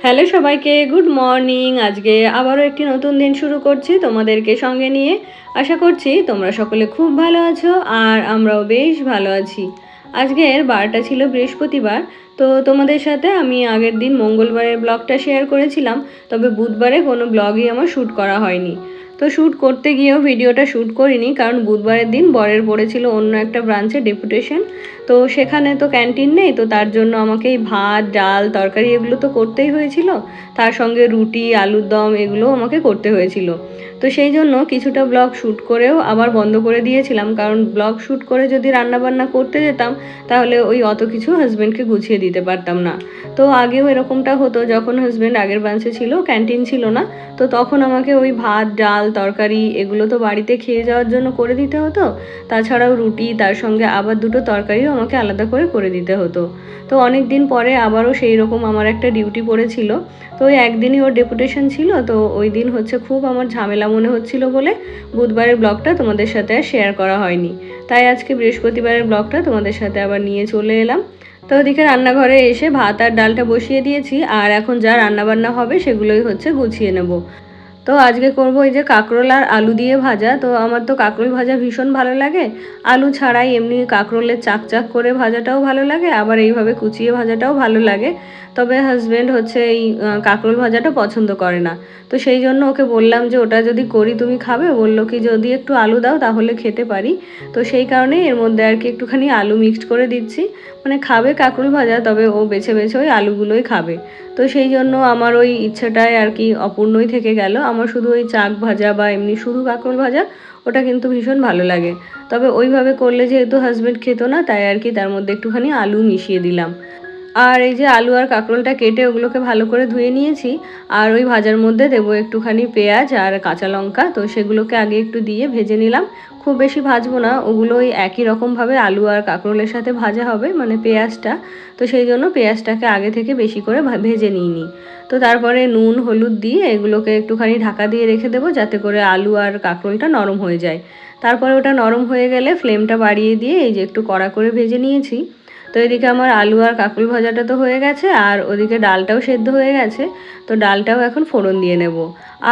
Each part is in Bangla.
হ্যালো সবাইকে, গুড মর্নিং। আজকে আবারও একটি নতুন দিন শুরু করছি তোমাদেরকে সঙ্গে নিয়ে। আশা করছি তোমরা সকলে খুব ভালো আছো আর আমরাও বেশ ভালো আছি। আজকের বারটা ছিল বৃহস্পতিবার, তো তোমাদের সাথে আমি আগের দিন মঙ্গলবারের ব্লগটা শেয়ার করেছিলাম, তবে বুধবারে কোনো ব্লগই আমার শ্যুট করা হয়নি। তো শ্যুট করতে গিয়েও ভিডিওটা শ্যুট করিনি, কারণ বুধবারের দিন বরের পড়েছিল অন্য একটা ব্রাঞ্চে ডেপুটেশন। তো সেখানে তো ক্যান্টিন নেই, তো তার জন্য আমাকে এই ভাত ডাল তরকারি এগুলো তো করতেই হয়েছিল, তার সঙ্গে রুটি আলুর দম এগুলোও আমাকে করতে হয়েছিল। তো সেই জন্য কিছুটা ব্লগ শ্যুট করেও আবার বন্ধ করে দিয়েছিলাম, কারণ ব্লগ শ্যুট করে যদি রান্নাবান্না করতে যেতাম তাহলে ওই অত কিছু হাজব্যান্ডকে গুছিয়ে দিতে পারতাম না। তো আগেও এরকমটা হতো, যখন হাজব্যান্ড আগের ব্রাঞ্চে ছিল, ক্যান্টিন ছিল না, তো তখন আমাকে ওই ভাত ডাল তরকারি এগুলো তো বাড়িতে খেয়ে যাওয়ার জন্য করে দিতে হতো, তাছাড়াও রুটি তার সঙ্গে আবার দুটো তরকারিও আমাকে আলাদা করে দিতে হতো। তো অনেক দিন পরে আবারও সেই রকম আমার একটা ডিউটি পড়েছিল। তো ওই একদিনই ওর ডেপুটেশন ছিল, তো ওই দিন হচ্ছে খুব আমার ঝামেলা মনে হচ্ছিল বলে বুধবারের ব্লগটা তোমাদের সাথে আর শেয়ার করা হয়নি। তাই আজকে বৃহস্পতিবারের ব্লগটা তোমাদের সাথে আবার নিয়ে চলে এলাম। তো ওদিকে রান্নাঘরে এসে ভাত আর ডালটা বসিয়ে দিয়েছি, আর এখন যা রান্নাবান্না হবে সেগুলোই হচ্ছে গুছিয়ে নেব। তো আজকে করব এই যে কাঁকরোল আর আলু দিয়ে ভাজা। তো আমার তো কাঁকরোল ভাজা ভীষণ ভালো লাগে, আলু ছাড়াই এমনি কাঁকরোলের চাক চাক করে ভাজাটাও ভালো লাগে, আবার এইভাবে কুচিয়ে ভাজাটাও ভালো লাগে। তবে হাজব্যান্ড হচ্ছে এই কাঁকরোল ভাজাটা পছন্দ করে না। তো সেই জন্য ওকে বললাম যে ওটা যদি করি তুমি খাবে, বললো কি যদি একটু আলু দাও তাহলে খেতে পারি। তো সেই কারণে এর মধ্যে আর কি একটুখানি আলু মিক্সড করে দিচ্ছি, মানে খাবে কাঁকরোল ভাজা, তবে ও বেছে বেছে ওই আলুগুলোই খাবে। তো সেই জন্য আমার ওই ইচ্ছেটাই আর কি অপূর্ণই থেকে গেল। আমার শুধু ওই চাক ভাজা বা এমনি শুধু কাঁকরোল ভাজা ওটা কিন্তু ভীষণ ভালো লাগে। তবে ওইভাবে করলে যেহেতু হাজব্যান্ড খেতো না, তাই আর কি তার মধ্যে একটুখানি আলু মিশিয়ে দিলাম। আর এই যে আলু আর কাঁকরোলটা কেটে ওগুলোকে ভালো করে ধুয়ে নিয়েছি, আর ওই ভাজার মধ্যে দেবো একটুখানি পেঁয়াজ আর কাঁচা লঙ্কা। তো সেগুলোকে আগে একটু দিয়ে ভেজে নিলাম, খুব বেশি ভাজবো না, ওগুলো ওই একই রকমভাবে আলু আর কাঁকরোলের সাথে ভাজা হবে, মানে পেঁয়াজটা। তো সেই জন্য পেঁয়াজটাকে আগে থেকে বেশি করে ভেজে নিইনি। তো তারপরে নুন হলুদ দিয়ে এগুলোকে একটুখানি ঢাকা দিয়ে রেখে দেবো, যাতে করে আলু আর কাঁকরোলটা নরম হয়ে যায়। তারপরে ওটা নরম হয়ে গেলে ফ্লেমটা বাড়িয়ে দিয়ে এই যে একটু কড়া করে ভেজে নিয়েছি। তো এদিকে আমার আলু আর কাঁকরোল ভাজাটা তো হয়ে গেছে, আর ওদিকে ডালটাও সেদ্ধ হয়ে গেছে। তো ডালটাও এখন ফোড়ন দিয়ে নেব।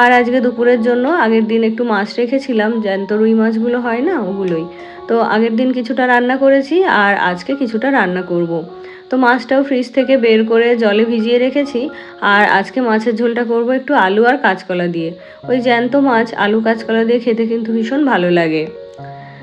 আর আজকে দুপুরের জন্য আগের দিন একটু মাছ রেখেছিলাম, জ্যান্ত রুই মাছগুলো হয় না, ওগুলোই। তো আগের দিন কিছুটা রান্না করেছি আর আজকে কিছুটা রান্না করব। তো মাছটাও ফ্রিজ থেকে বের করে জলে ভিজিয়ে রেখেছি। আর আজকে মাছের ঝোলটা করব একটু আলু আর কাঁচকলা দিয়ে। ওই জ্যান্ত মাছ আলু কাঁচকলা দিয়ে খেতে কিন্তু ভীষণ ভালো লাগে।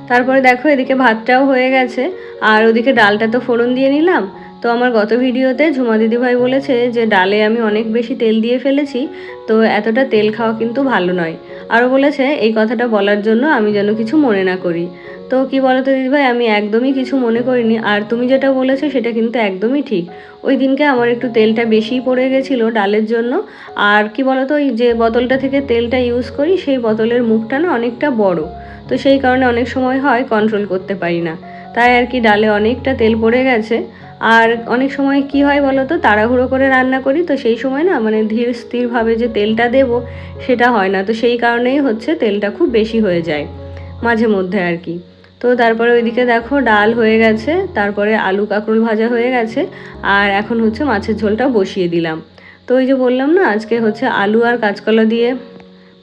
তারপরে দেখো এদিকে ভাতটাও হয়ে গেছে, আর ওদিকে ডালটা তো ফোড়ন দিয়ে নিলাম। তো আমার গত ভিডিওতে ঝুমা দিদিভাই বলেছে যে ডালে আমি অনেক বেশি তেল দিয়ে ফেলেছি, তো এতটা তেল খাওয়া কিন্তু ভালো নয়। আরও বলেছে এই কথাটা বলার জন্য আমি যেন কিছু মনে না করি। তো কি বলতো দিদিভাই, আমি একদমই কিছু মনে করিনি, আর তুমি যেটা বলেছো সেটা কিন্তু একদমই ঠিক। ওই দিনকে আমার একটু তেলটা বেশিই পড়ে গেছিলো ডালের জন্য। আর কি বলতো, ওই যে বোতলটা থেকে তেলটা ইউজ করি সেই বোতলের মুখটা না অনেকটা বড়, তো সেই কারণে অনেক সময় হয় কন্ট্রোল করতে পারি না, তাই আর কি ডালে অনেকটা তেল পড়ে গেছে। আর অনেক সময় কি হয় বলো তো, তাড়াহুড়ো করে রান্না করি, তো সেই সময় না মানে ধীর স্থিরভাবে যে তেলটা দেব সেটা হয় না, তো সেই কারণেই হচ্ছে তেলটা খুব বেশি হয়ে যায় মাঝে মধ্যে আর কি। তো তারপরে ওইদিকে দেখো ডাল হয়ে গেছে, তারপরে আলু কাঁকরোল ভাজা হয়ে গেছে, আর এখন হচ্ছে মাছের ঝোলটা বসিয়ে দিলাম। তো ওই যে বললাম না আজকে হচ্ছে আলু আর কাঁচকলা দিয়ে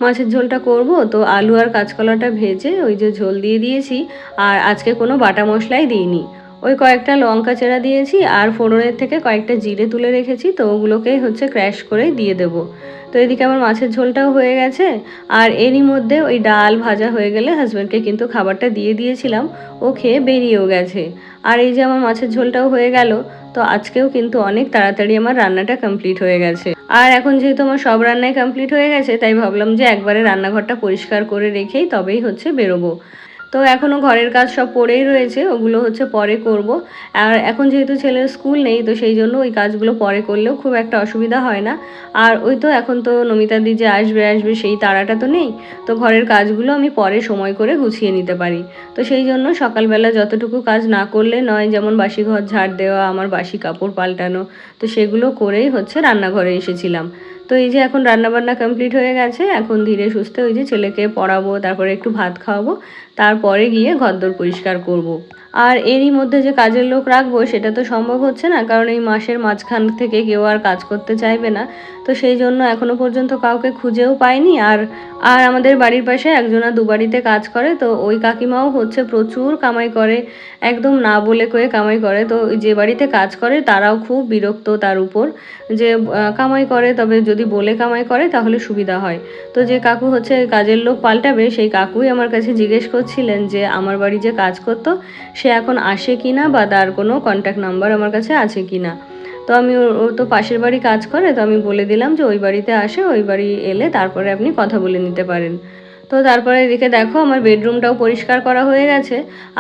মাছের ঝোলটা করব, তো আলু আর কাঁচকলাটা ভেজে ওই যে ঝোল দিয়ে দিয়েছি। আর আজকে কোনো বাটা মশলাই দিইনি, ওই কয়েকটা লঙ্কা চেরা দিয়েছি আর ফোড়নের থেকে কয়েকটা জিরে তুলে রেখেছি, তো ওগুলোকেই হচ্ছে ক্র্যাশ করে দিয়ে দেব। তো এদিকে আমার মাছের ঝোলটাও হয়ে গেছে, আর এরই মধ্যে ওই ডাল ভাজা হয়ে গেলে হাজব্যান্ডকে কিন্তু খাবারটা দিয়ে দিয়েছিলাম, ও খেয়ে বেরিয়েও গেছে। আর এই যে আমার মাছের ঝোলটাও হয়ে গেল। তো আজকেও কিন্তু অনেক তাড়াতাড়ি আমার রান্নাটা কমপ্লিট হয়ে গেছে। আর এখন যেহেতু আমার সব রান্নাই কমপ্লিট হয়ে গেছে, তাই ভাবলাম যে একবারে রান্নাঘরটা পরিষ্কার করে রেখেই তবেই হচ্ছে বেরোবো। তো এখনও ঘরের কাজ সব পড়েই রয়েছে, ওগুলো হচ্ছে পরে করব। আর এখন যেহেতু ছেলের স্কুল নেই, তো সেই জন্য ওই কাজগুলো পরে করলেও খুব একটা অসুবিধা হয় না। আর ওই তো এখন তো নমিতা দি যে আসবে আসবে সেই তাড়াটা তো নেই, তো ঘরের কাজগুলো আমি পরে সময় করে গুছিয়ে নিতে পারি। তো সেই জন্য সকালবেলা যতটুকু কাজ না করলে নয়, যেমন বাসি ঘর ঝাড় দেওয়া, আমার বাসি কাপড় পাল্টানো, তো সেগুলো করেই হচ্ছে রান্নাঘরে এসেছিলাম। তো এই যে এখন রান্নাবান্না কমপ্লিট হয়ে গেছে, এখন ধীরে সুস্থে ওই যে ছেলেকে পড়াবো, তারপরে একটু ভাত খাওয়াবো, তারপরে গিয়ে ঘরদোর পরিষ্কার করব। আর এরই মধ্যে যে কাজের লোক রাখবো সেটা তো সম্ভব হচ্ছে না, কারণ এই মাসের মাঝখান থেকে কেউ আর কাজ করতে চাইবে না। তো সেই জন্য এখনো পর্যন্ত কাউকে খুঁজেও পাইনি। আর আর আমাদের বাড়ির পাশে একজনা দুবাড়িতে কাজ করে, তো ওই কাকিমাও হচ্ছে প্রচুর কামাই করে, একদম না বলে কয়ে কামাই করে। তো যে বাড়িতে কাজ করে তারাও খুব বিরক্ত তার উপর, যে কামাই করে, তবে যদি বলে কামাই করে তাহলে সুবিধা হয়। তো যে কাকু হচ্ছে কাজের লোক পাল্টাবে, সেই কাকুই আমার কাছে জিজ্ঞেস করছিলেন যে আমার বাড়ি যে কাজ করতো সে এখন আসে কি না, বা তার কোনো কন্ট্যাক্ট নাম্বার আমার কাছে আছে কি না। তো আমি ও তো পাশের বাড়ি কাজ করে, তো আমি বলে দিলাম যে ওই বাড়িতে আসে, ওই বাড়ি এলে তারপরে আপনি কথা বলে নিতে পারেন। তো তারপরে এদিকে দেখো আমার বেডরুমটাও পরিষ্কার করা হয়ে গেছে।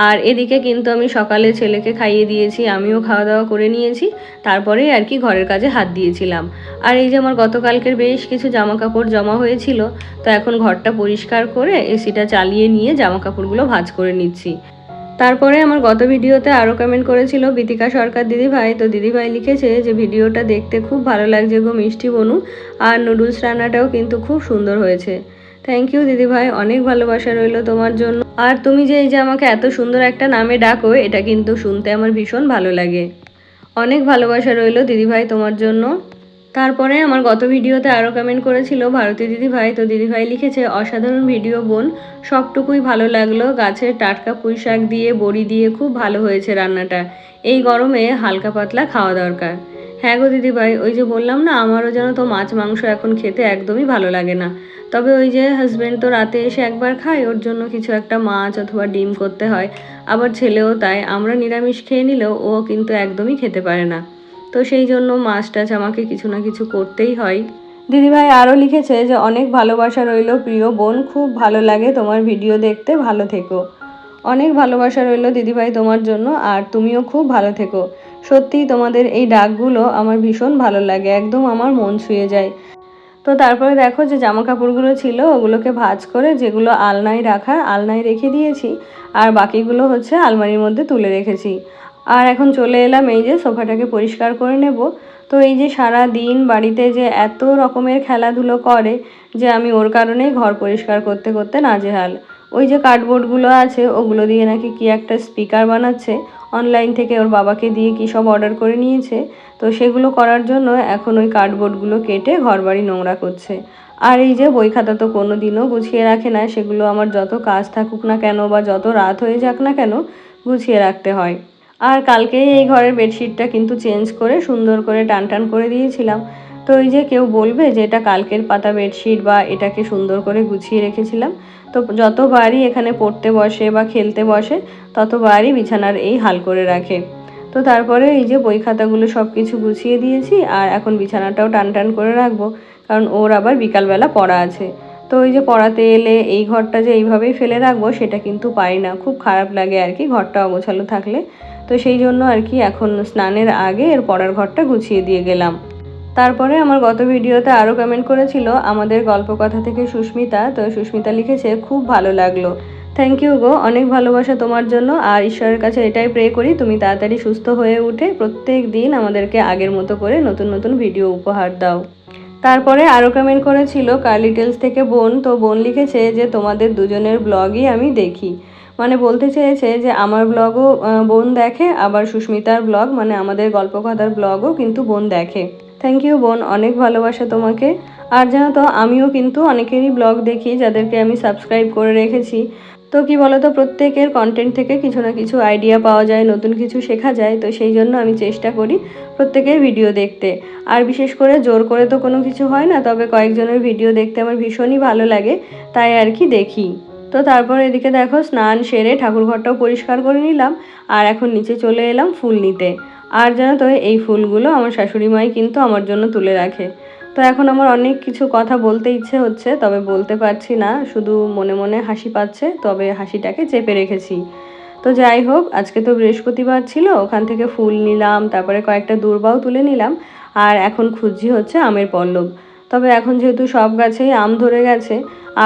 আর এদিকে কিন্তু আমি সকালে ছেলেকে খাইয়ে দিয়েছি, আমিও খাওয়া দাওয়া করে নিয়েছি, তারপরেই আর কি ঘরের কাজে হাত দিয়েছিলাম। আর এই যে আমার গতকালকের বেশ কিছু জামা কাপড় জমা হয়েছিল, তো এখন ঘরটা পরিষ্কার করে এসিটা চালিয়ে নিয়ে জামা কাপড়গুলো ভাঁজ করে নিচ্ছি। তারপরে আমার গত ভিডিওতে আরও কমেন্ট করেছিল বিতিকা সরকার দিদিভাই। তো দিদিভাই লিখেছে যে ভিডিওটা দেখতে খুব ভালো লাগছে গো মিষ্টি বনু, আর নুডলস রান্নাটাও কিন্তু খুব সুন্দর হয়েছে। থ্যাংক ইউ দিদিভাই, অনেক ভালোবাসা রইল তোমার জন্য। আর তুমি যে এই যে আমাকে এত সুন্দর একটা নামে ডাকো, এটা কিন্তু শুনতে আমার ভীষণ ভালো লাগে। অনেক ভালোবাসা রইল দিদিভাই তোমার জন্য। তারপরে আমার গত ভিডিওতে আরও কমেন্ট করেছিল ভারতী দিদিভাই। তো দিদিভাই লিখেছে অসাধারণ ভিডিও বোন, সবটুকুই ভালো লাগলো, গাছের টাটকা পুঁই শাক দিয়ে বড়ি দিয়ে খুব ভালো হয়েছে রান্নাটা, এই গরমে হালকা পাতলা খাওয়া দরকার। হ্যাঁ গো দিদিভাই, ওই যে বললাম না, আমারও যেন তো মাছ মাংস এখন খেতে একদমই ভালো লাগে না। তবে ওই যে হাজব্যান্ড তো রাতে এসে একবার খায়, ওর জন্য কিছু একটা মাছ অথবা ডিম করতে হয়। আবার ছেলেও তাই, আমরা নিরামিষ খেয়ে নিলেও ও কিন্তু একদমই খেতে পারে না। তো সেই জন্য মাছ টাছ আমাকে কিছু না কিছু করতেই হয়। দিদিভাই আরও লিখেছে যে অনেক ভালোবাসা রইল প্রিয় বোন, খুব ভালো লাগে তোমার ভিডিও দেখতে, ভালো থেকো। অনেক ভালোবাসা রইল দিদিভাই তোমার জন্য, আর তুমিও খুব ভালো থেকো। সত্যিই তোমাদের এই ডাকগুলো আমার ভীষণ ভালো লাগে, একদম আমার মন ছুঁয়ে যায়। তো তারপরে দেখো যে জামা কাপড়গুলো ছিল ওগুলোকে ভাঁজ করে যেগুলো আলনায় রাখা আলনায় রেখে দিয়েছি, আর বাকিগুলো হচ্ছে আলমারির মধ্যে তুলে রেখেছি। আর এখন চলে এলাম এই যে সোফাটাকে পরিষ্কার করে নেব। তো এই যে সারা দিন বাড়িতে যে এত রকমের খেলাধুলো করে, যে আমি ওর কারণেই ঘর পরিষ্কার করতে করতে নাজেহাল। ওই যে কার্ডবোর্ডগুলো আছে ওগুলো দিয়ে নাকি কি একটা স্পিকার বানাচ্ছে, অনলাইন থেকে ওর বাবাকে দিয়ে কী সব অর্ডার করে নিয়েছে। তো সেগুলো করার জন্য এখন ওই কার্ডবোর্ডগুলো কেটে ঘরবাড়ি নোংরা করছে। আর এই যে বই খাতা তো কোনো দিনও গুছিয়ে রাখে না, সেগুলো আমার যত কাজ থাকুক না কেন বা যত রাত হয়ে যাক না কেন গুছিয়ে রাখতে হয়। আর কালকেই এই ঘরের বেডশিটটা কিন্তু চেঞ্জ করে সুন্দর করে টান টান করে দিয়েছিলাম। তো এই যে কেউ বলবে যে এটা কালকের পাতা বেডশিট বা এটাকে সুন্দর করে গুছিয়ে রেখেছিলাম। তো যতবারই এখানে পড়তে বসে বা খেলতে বসে ততবারই বিছানার এই হাল করে রাখে। তো তারপরে এই যে বই খাতাগুলো সব কিছু গুছিয়ে দিয়েছি, আর এখন বিছানাটাও টান টান করে রাখবো, কারণ ওর আবার বিকালবেলা পড়া আছে। তো ওই যে পড়াতে এলে এই ঘরটা যে এইভাবেই ফেলে রাখবো সেটা কিন্তু পারি না, খুব খারাপ লাগে আর কি ঘরটা অগোছালো থাকলে। তো সেই জন্য আর কি এখন স্নানের আগে এর পড়ার ঘরটা গুছিয়ে দিয়ে গেলাম। তারপরে আমার গত ভিডিওতে আরও কমেন্ট করেছিল আমাদের গল্প কথা থেকে সুস্মিতা। তো সুস্মিতা লিখেছে খুব ভালো লাগলো। থ্যাংক ইউ গো, অনেক ভালোবাসা তোমার জন্য। আর ঈশ্বরের কাছে এটাই প্রে করি তুমি তাড়াতাড়ি সুস্থ হয়ে উঠে প্রত্যেক দিন আমাদেরকে আগের মতো করে নতুন নতুন ভিডিও উপহার দাও। তারপরে আরও কমেন্ট করেছিল কার্লি টেলস থেকে বোন। তো বোন লিখেছে যে তোমাদের দুজনের ব্লগই আমি দেখি, মানে বলতে চেয়েছে যে আমার ব্লগও বোন দেখে, আবার সুস্মিতার ব্লগ মানে আমাদের গল্পকথার ব্লগও কিন্তু বোন দেখে। থ্যাংক ইউ বোন, অনেক ভালোবাসা তোমাকে। আর জানো তো আমিও কিন্তু অনেকেরই ব্লগ দেখি যাদেরকে আমি সাবস্ক্রাইব করে রেখেছি। তো কি বলতো, প্রত্যেকের কন্টেন্ট থেকে কিছু না কিছু আইডিয়া পাওয়া যায়, নতুন কিছু শেখা যায়। তো সেই জন্য আমি চেষ্টা করি প্রত্যেকের ভিডিও দেখতে। আর বিশেষ করে জোর করে তো কোনো কিছু হয় না, তবে কয়েকজনের ভিডিও দেখতে আমার ভীষণই ভালো লাগে, তাই আর কি দেখি। তো তারপর এদিকে দেখো স্নান সেরে ঠাকুরঘরটাও পরিষ্কার করে নিলাম, আর এখন নিচে চলে এলাম ফুল নিতে। আর জানো তো এই ফুলগুলো আমার শাশুড়ি মাই কিন্তু আমার জন্য তুলে রাখে। তো এখন আমার অনেক কিছু কথা বলতে ইচ্ছে হচ্ছে, তবে বলতে পারছি না, শুধু মনে মনে হাসি পাচ্ছে, তবে হাসিটাকে চেপে রেখেছি। তো যাই হোক, আজকে তো বৃহস্পতিবার ছিল, ওখান থেকে ফুল নিলাম, তারপরে কয়েকটা দূর্বাও তুলে নিলাম। আর এখন খুঁজছি হচ্ছে আমের পল্লব। তবে এখন যেহেতু সব গাছেই আম ধরে গেছে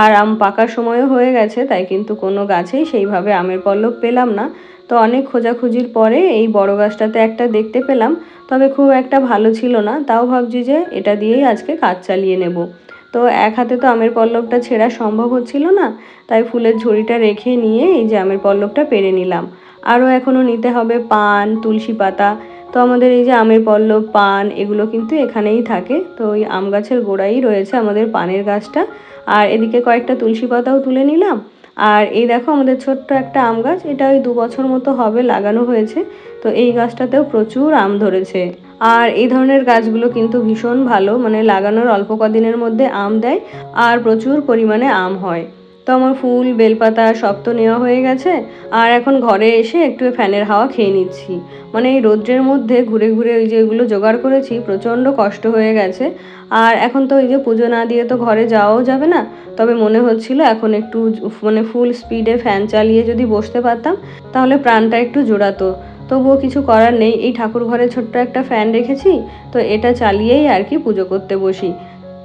আর আম পাকার সময়ও হয়ে গেছে, তাই কিন্তু কোনো গাছেই সেইভাবে আমের পল্লব পেলাম না। তো অনেক খোঁজাখুঁজির পরে এই বড় গাছটাতে একটা দেখতে পেলাম, তবে খুব একটা ভালো ছিল না, তাও ভাবছি যে এটা দিয়েই আজকে কাজ চালিয়ে নেব। তো এক হাতে তো আমের পল্লবটা ছেঁড়া সম্ভব হচ্ছিল না, তাই ফুলের ঝুড়িটা রেখে নিয়ে এই যে আমের পল্লবটা পেরে নিলাম। আরও এখনও নিতে হবে পান, তুলসী পাতা। তো আমাদের এই যে আমের পল্লব, পান এগুলো কিন্তু এখানেই থাকে। তো ওই আম গাছের গোড়াই রয়েছে আমাদের পানের গাছটা। আর এদিকে কয়েকটা তুলসী পাতাও তুলে নিলাম। আর এই দেখো আমাদের ছোট্ট একটা আম গাছ, এটা ওই 2 বছর মতো হবে লাগানো হয়েছে। তো এই গাছটাতেও প্রচুর আম ধরেছে। আর এই ধরনের গাছগুলো কিন্তু ভীষণ ভালো, মানে লাগানোর অল্প কদিনের মধ্যে আম দেয় আর প্রচুর পরিমাণে আম হয়। তো আমার ফুল, বেলপাতা সব তো নেওয়া হয়ে গেছে। আর এখন ঘরে এসে একটু ফ্যানের হাওয়া খেয়ে নিচ্ছি। মানে এই রৌদ্রের মধ্যে ঘুরে ঘুরে ওই যে এগুলো জোগাড় করেছি, প্রচণ্ড কষ্ট হয়ে গেছে। আর এখন তো ওই যে পুজো না দিয়ে তো ঘরে যাওয়াও যাবে না। তবে মনে হচ্ছিল এখন একটু মানে ফুল স্পিডে ফ্যান চালিয়ে যদি বসতে পারতাম তাহলে প্রাণটা একটু জোড়াতো। তবুও কিছু করার নেই, এই ঠাকুর ঘরে ছোট্ট একটা ফ্যান রেখেছি, তো এটা চালিয়েই আর কি পুজো করতে বসি।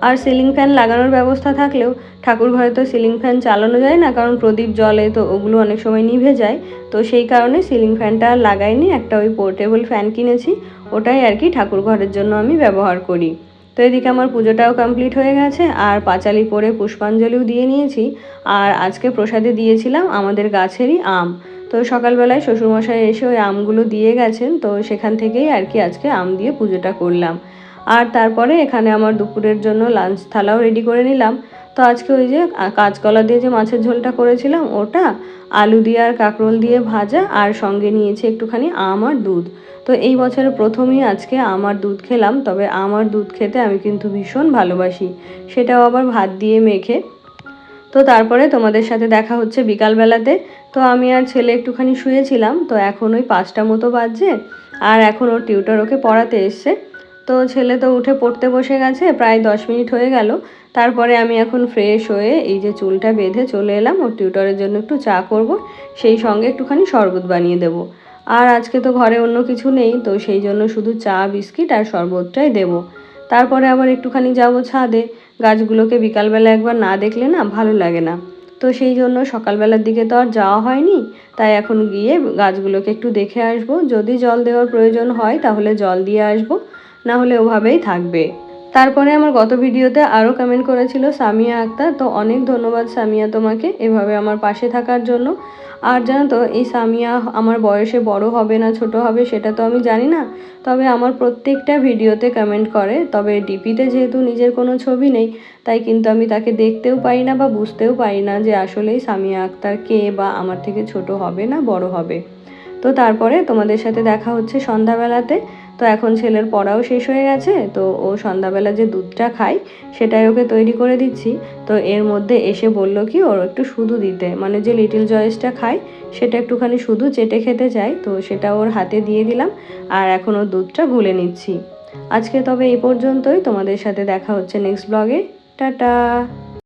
আর সিলিং ফ্যান লাগানোর ব্যবস্থা থাকলেও ঠাকুর ঘরে তো সিলিং ফ্যান চালানো যায় না, কারণ প্রদীপ জ্বলে, তো ওগুলো অনেক সময় নিভে যায়। তো সেই কারণে সিলিং ফ্যানটা আর লাগাইনি, একটা ওই পোর্টেবল ফ্যান কিনেছি, ওটাই আর কি ঠাকুর ঘরের জন্য আমি ব্যবহার করি। তো এদিকে আমার পুজোটাও কমপ্লিট হয়ে গেছে আর পাঁচালি পরে পুষ্পাঞ্জলিও দিয়ে নিয়েছি। আর আজকে প্রসাদে দিয়েছিলাম আমাদের গাছেরই আম। তো সকালবেলায় শ্বশুরমশাই এসে ওই আমগুলো দিয়ে গেছেন, তো সেখান থেকেই আর কি আজকে আম দিয়ে পুজোটা করলাম। আর তারপরে এখানে আমার দুপুরের জন্য লাঞ্চ থালাও রেডি করে নিলাম। তো আজকে ওই যে কাঁচকলা দিয়ে যে মাছের ঝোলটা করেছিলাম ওটা, আলু দিয়ে আর কাঁকরোল দিয়ে ভাজা, আর সঙ্গে নিয়েছি একটুখানি আম আর দুধ। তো এই বছরের প্রথমেই আজকে আম আর দুধ খেলাম, তবে আম আর দুধ খেতে আমি কিন্তু ভীষণ ভালোবাসি, সেটাও আবার ভাত দিয়ে মেখে। তো তারপরে তোমাদের সাথে দেখা হচ্ছে বিকালবেলাতে। তো আমি আর ছেলে একটুখানি শুয়েছিলাম, তো এখন ওই 5টা মতো বাজছে। আর এখন ওর টিউটর ওকে পড়াতে এসছে। তো ছেলে তো উঠে পড়তে বসে গেছে, প্রায় 10 মিনিট হয়ে গেল। তারপরে আমি এখন ফ্রেশ হয়ে এই যে চুলটা বেঁধে চলে এলাম ওর টিউটরের জন্য একটু চা করব, সেই সঙ্গে একটুখানি শরবত বানিয়ে দেব। আর আজকে তো ঘরে অন্য কিছু নেই, তো সেই জন্য শুধু চা, বিস্কিট আর শরবতটাই দেব। তারপরে আবার একটুখানি যাব ছাদে, গাছগুলোকে বিকালবেলা একবার না দেখলে না ভালো লাগে না। তো সেই জন্য সকালবেলার দিকে তো আর যাওয়া হয়নি, তাই এখন গিয়ে গাছগুলোকে একটু দেখে আসবো, যদি জল দেওয়ার প্রয়োজন হয় তাহলে জল দিয়ে আসবো, না হলে ওভাবেই থাকবে। তারপরে আমার গত ভিডিওতে আরও কমেন্ট করেছিল সামিয়া আক্তার, তো অনেক ধন্যবাদ সামিয়া তোমাকে এভাবে আমার পাশে থাকার জন্য। আর জানো তো এই সামিয়া আমার বয়সে বড় হবে না ছোট হবে সেটা তো আমি জানি না, তবে আমার প্রত্যেকটা ভিডিওতে কমেন্ট করে। তবে ডিপিতে যেহেতু নিজের কোনো ছবি নেই, তাই কিন্তু আমি তাকে দেখতেও পাই না বা বুঝতেও পারি না যে আসলেই সামিয়া আক্তার কে, বা আমার থেকে ছোট হবে না বড় হবে। তো তারপরে তোমাদের সাথে দেখা হচ্ছে সন্ধ্যাবেলাতে। তো এখন ছেলের পড়াও শেষ হয়ে গেছে, তো ও সন্ধ্যাবেলা যে দুধটা খায় সেটাই ওকে তৈরি করে দিচ্ছি। তো এর মধ্যে এসে বললো কি ওর একটু শুধু দিতে, মানে যে লিটল জয়েসটা খায় সেটা একটুখানি শুধু চেটে খেতে চায়, তো সেটা ওর হাতে দিয়ে দিলাম। আর এখন ওর দুধটা গুলে নিচ্ছি। আজকে তবে এই পর্যন্তই, তোমাদের সাথে দেখা হচ্ছে নেক্সট ব্লগে। টাটা।